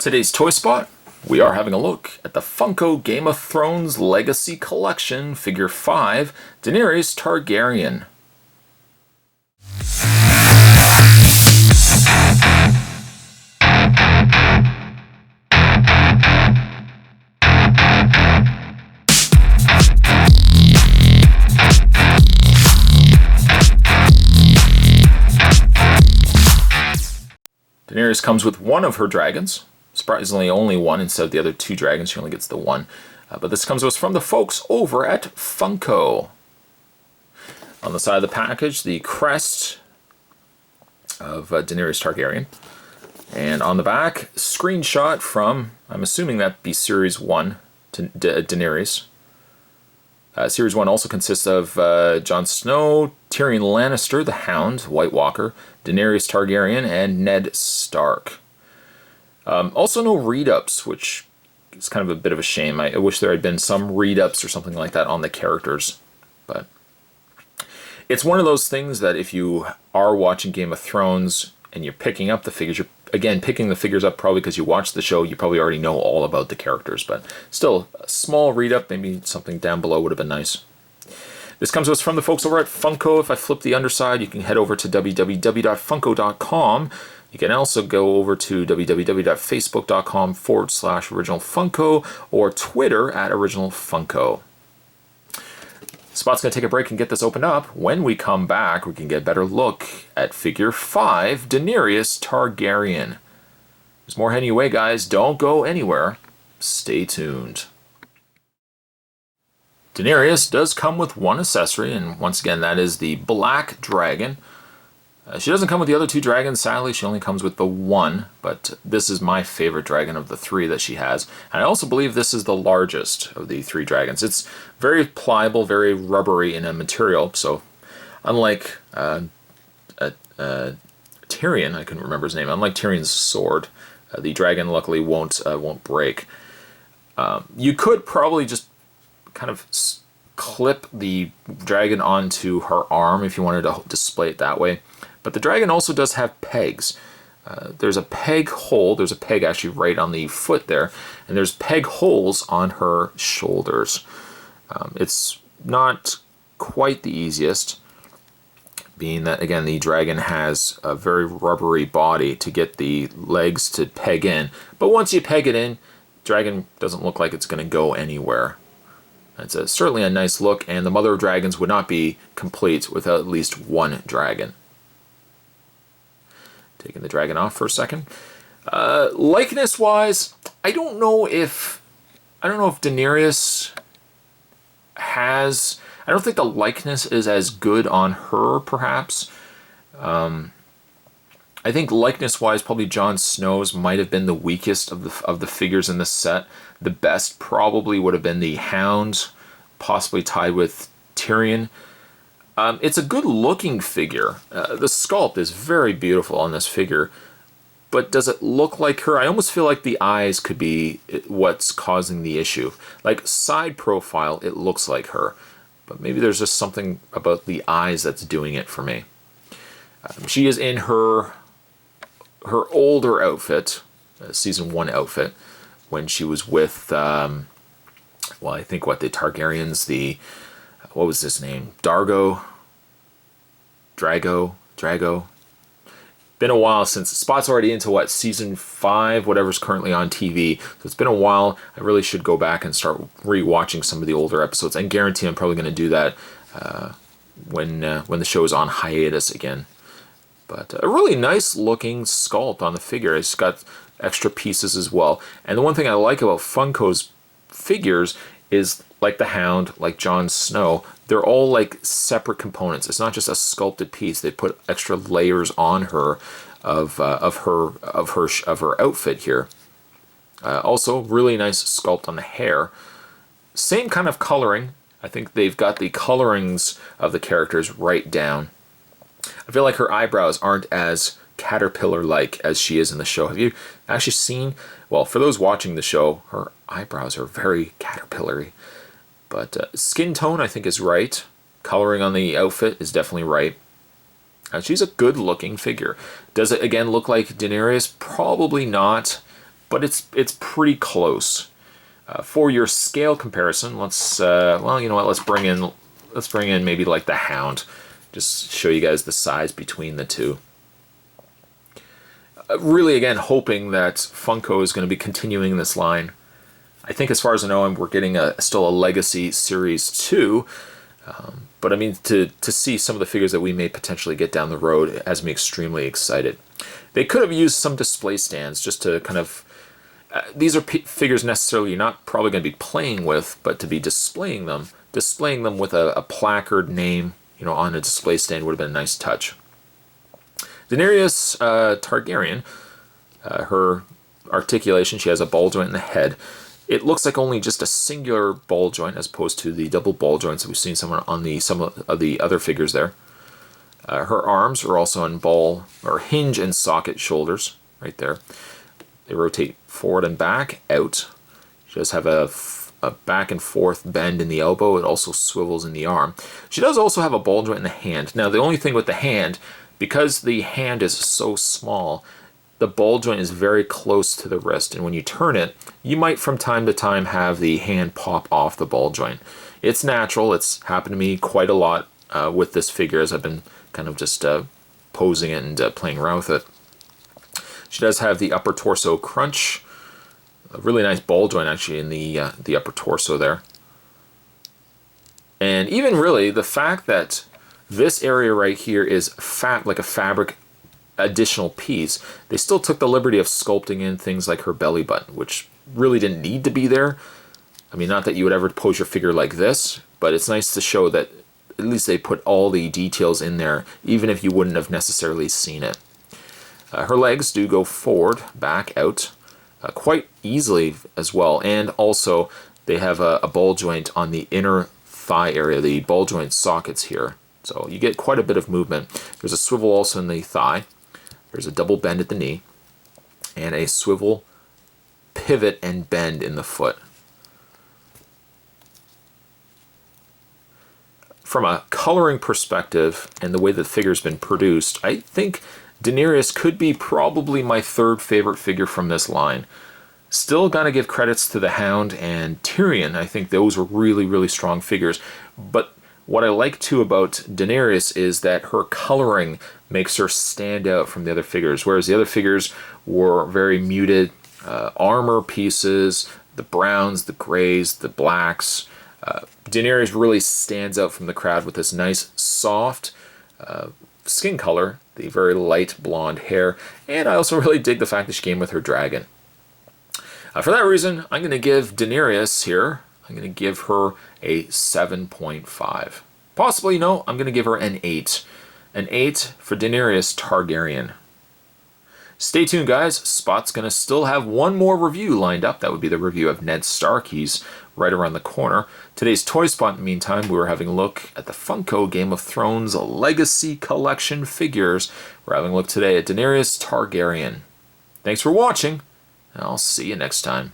Today's Toy Spot, we are having a look at the Funko Game of Thrones Legacy Collection Figure 5, Daenerys Targaryen. Daenerys comes with one of her dragons. Surprisingly, only one instead of the other two dragons. She only gets the one. But this comes to us from the folks over at Funko. On the side of the package, the crest of Daenerys Targaryen. And on the back, screenshot from, I'm assuming that'd be Series 1, Daenerys. Series 1 also consists of Jon Snow, Tyrion Lannister, the Hound, White Walker, Daenerys Targaryen, and Ned Stark. Also no read-ups, which is kind of a bit of a shame. I wish there had been some read-ups or something like that on the characters. But it's one of those things that if you are watching Game of Thrones and you're picking up the figures, you're, again, picking the figures up probably because you watched the show, you probably already know all about the characters. But still, a small read-up, maybe something down below would have been nice. This comes to us from the folks over at Funko. If I flip the underside, you can head over to www.funko.com. You can also go over to www.facebook.com/originalfunko or Twitter at originalfunko. Spot's going to take a break and get this opened up. When we come back, we can get a better look at Figure 5, Daenerys Targaryen. There's more heading your way, guys. Don't go anywhere. Stay tuned. Daenerys does come with one accessory, and once again, that is the Black Dragon. She doesn't come with the other two dragons, sadly. She only comes with the one, but this is my favorite dragon of the three that she has. And I also believe this is the largest of the three dragons. It's very pliable, very rubbery in a material, so unlike Tyrion, I couldn't remember his name, unlike Tyrion's sword, the dragon luckily won't break. You could probably just kind of clip the dragon onto her arm if you wanted to display it that way. But the dragon also does have pegs. There's a peg hole, there's a peg actually right on the foot there, and there's peg holes on her shoulders. It's not quite the easiest, being that, again, the dragon has a very rubbery body to get the legs to peg in. But once you peg it in, dragon doesn't look like it's going to go anywhere. It's certainly a nice look, and the Mother of Dragons would not be complete without at least one dragon. Taking the dragon off for a second. Likeness-wise, I don't know if Daenerys has. I don't think the likeness is as good on her, perhaps. I think likeness-wise, probably Jon Snow's might have been the weakest of the figures in this set. The best probably would have been the Hound, possibly tied with Tyrion. It's a good-looking figure. The sculpt is very beautiful on this figure, but does it look like her? I almost feel like the eyes could be what's causing the issue. Like, side profile, it looks like her, but maybe there's just something about the eyes that's doing it for me. She is in her older outfit, Season 1 outfit, when she was with, well, I think the Targaryens, what was his name? Drago. Been a while since. Spot's already into Season 5, whatever's currently on TV. So it's been a while. I really should go back and start rewatching some of the older episodes. I guarantee I'm probably going to do that when the show is on hiatus again. But a really nice looking sculpt on the figure. It's got extra pieces as well. And the one thing I like about Funko's figures is, like the Hound, like Jon Snow, they're all like separate components. It's not just a sculpted piece. They put extra layers on her of her outfit here. Also, really nice sculpt on the hair. Same kind of coloring. I think they've got the colorings of the characters right down. I feel like her eyebrows aren't as caterpillar-like as she is in the show. Have you actually seen? Well, for those watching the show, her eyebrows are very caterpillar-y. But skin tone, I think, is right. Coloring on the outfit is definitely right. She's a good-looking figure. Does it, again, look like Daenerys? Probably not. but it's pretty close. For your scale comparison, let's well, you know what? Let's bring in maybe like the Hound, just show you guys the size between the two. Really, again, hoping that Funko is going to be continuing this line. I think, as far as I know, we're getting still a Legacy Series 2. But I mean, to see some of the figures that we may potentially get down the road has me extremely excited. They could have used some display stands just to kind of... these are figures necessarily you're not probably going to be playing with, but to be displaying them with a placard name, you know, on a display stand would have been a nice touch. Daenerys Targaryen, her articulation, she has a ball joint in the head. It looks like only just a singular ball joint as opposed to the double ball joints that we've seen some of the other figures there. Her arms are also on ball or hinge and socket shoulders right there. They rotate forward and back, out. She does have a back and forth bend in the elbow. It also swivels in the arm. She does also have a ball joint in the hand. Now, the only thing with the hand, because the hand is so small, the ball joint is very close to the wrist, and when you turn it, you might from time to time have the hand pop off the ball joint. It's natural. It's happened to me quite a lot with this figure as I've been kind of just posing it and playing around with it. She does have the upper torso crunch. A really nice ball joint actually in the upper torso there. And even really the fact that this area right here is like a fabric additional piece, they still took the liberty of sculpting in things like her belly button, which really didn't need to be there. I mean, not that you would ever pose your figure like this, but it's nice to show that at least they put all the details in there, even if you wouldn't have necessarily seen it. Her legs do go forward, back, out, quite easily as well, and also they have a ball joint on the inner thigh area, the ball joint sockets here. So you get quite a bit of movement. There's a swivel also in the thigh. There's a double bend at the knee, and a swivel, pivot, and bend in the foot. From a coloring perspective and the way the figure's been produced, I think Daenerys could be probably my third favorite figure from this line. Still gotta give credits to the Hound and Tyrion. I think those were really, really strong figures. But what I like too about Daenerys is that her coloring makes her stand out from the other figures, whereas the other figures were very muted armor pieces, the browns, the grays, the blacks. Daenerys really stands out from the crowd with this nice, soft skin color, the very light blonde hair, and I also really dig the fact that she came with her dragon. For that reason, I'm going to give Daenerys here, I'm going to give her a 7.5. Possibly, no, I'm going to give her an 8. An 8 for Daenerys Targaryen. Stay tuned, guys. Spot's going to still have one more review lined up. That would be the review of Ned Stark. He's right around the corner. Today's Toy Spot, in the meantime, we were having a look at the Funko Game of Thrones Legacy Collection figures. We're having a look today at Daenerys Targaryen. Thanks for watching, and I'll see you next time.